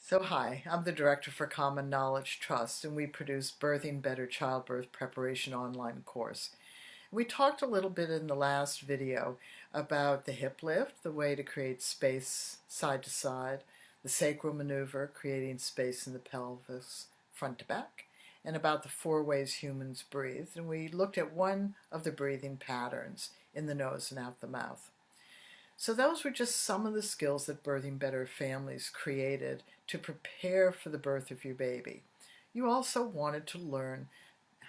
So hi, I'm the Director for Common Knowledge Trust, and we produce Birthing Better Childbirth Preparation online course. We talked a little bit in the last video about the hip lift, the way to create space side to side, the sacral maneuver, creating space in the pelvis front to back, and about the 4 ways humans breathe. And we looked at one of the breathing patterns in the nose and out the mouth. So those were just some of the skills that Birthing Better families created to prepare for the birth of your baby. You also wanted to learn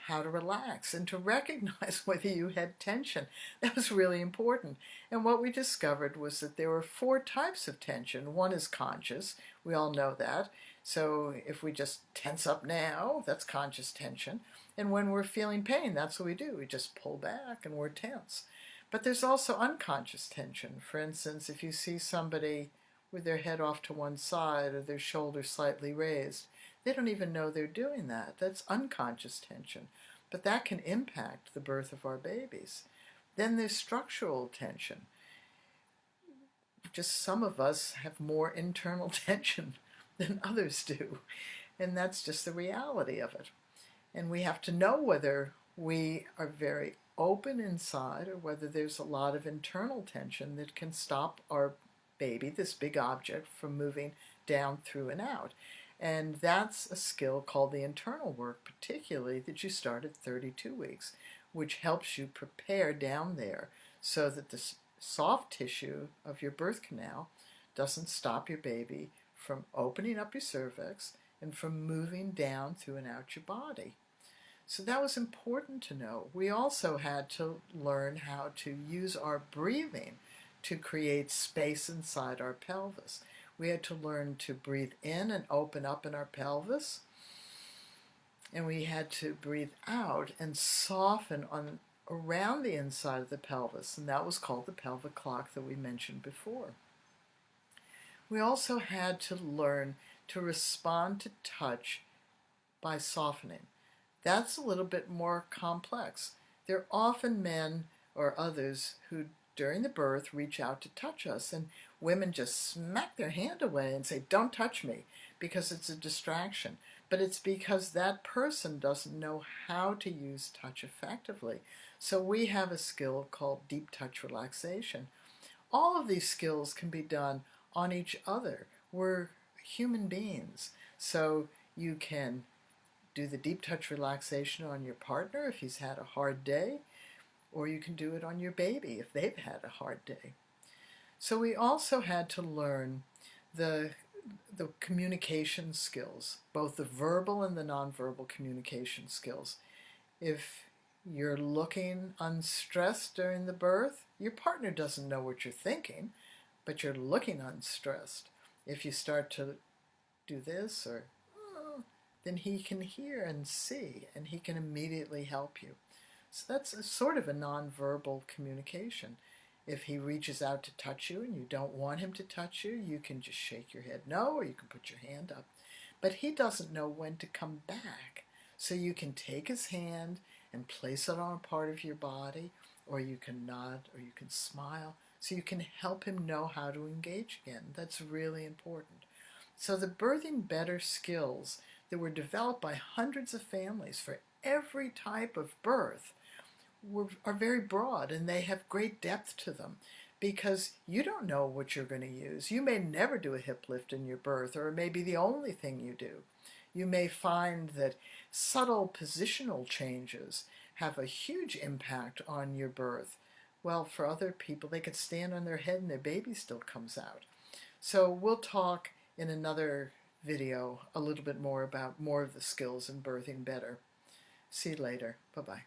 how to relax and to recognize whether you had tension. That was really important. And what we discovered was that there were 4 types of tension. One is conscious. We all know that. So if we just tense up now, that's conscious tension. And when we're feeling pain, that's what we do. We just pull back and we're tense. But there's also unconscious tension. For instance, if you see somebody with their head off to one side or their shoulders slightly raised, they don't even know they're doing that. That's unconscious tension. But that can impact the birth of our babies. Then there's structural tension. Just some of us have more internal tension than others do. And that's just the reality of it. And we have to know whether we are very open inside or whether there's a lot of internal tension that can stop our baby, this big object, from moving down, through, and out. And that's a skill called the internal work, particularly that you start at 32 weeks, which helps you prepare down there so that the soft tissue of your birth canal doesn't stop your baby from opening up your cervix and from moving down, through, and out your body. So that was important to know. We also had to learn how to use our breathing to create space inside our pelvis. We had to learn to breathe in and open up in our pelvis. And we had to breathe out and soften around the inside of the pelvis. And that was called the pelvic clock that we mentioned before. We also had to learn to respond to touch by softening. That's a little bit more complex. There are often men or others who during the birth reach out to touch us, and women just smack their hand away and say, "Don't touch me," because it's a distraction. But it's because that person doesn't know how to use touch effectively. So we have a skill called Deep Touch Relaxation. All of these skills can be done on each other. We're human beings, so you can do the deep touch relaxation on your partner if he's had a hard day, or you can do it on your baby if they've had a hard day. So we also had to learn the communication skills, both the verbal and the nonverbal communication skills. If you're looking unstressed during the birth, your partner doesn't know what you're thinking, but you're looking unstressed. If you start to do this or then he can hear and see, and he can immediately help you. So that's a sort of a nonverbal communication. If he reaches out to touch you and you don't want him to touch you, you can just shake your head no, or you can put your hand up. But he doesn't know when to come back. So you can take his hand and place it on a part of your body, or you can nod, or you can smile. So you can help him know how to engage again. That's really important. So the Birthing Better skills that were developed by hundreds of families for every type of birth are very broad, and they have great depth to them because you don't know what you're going to use. You may never do a hip lift in your birth, or it may be the only thing you do. You may find that subtle positional changes have a huge impact on your birth. Well, for other people, they could stand on their head and their baby still comes out. So we'll talk in another video a little bit more about more of the skills in Birthing Better. See you later. Bye-bye.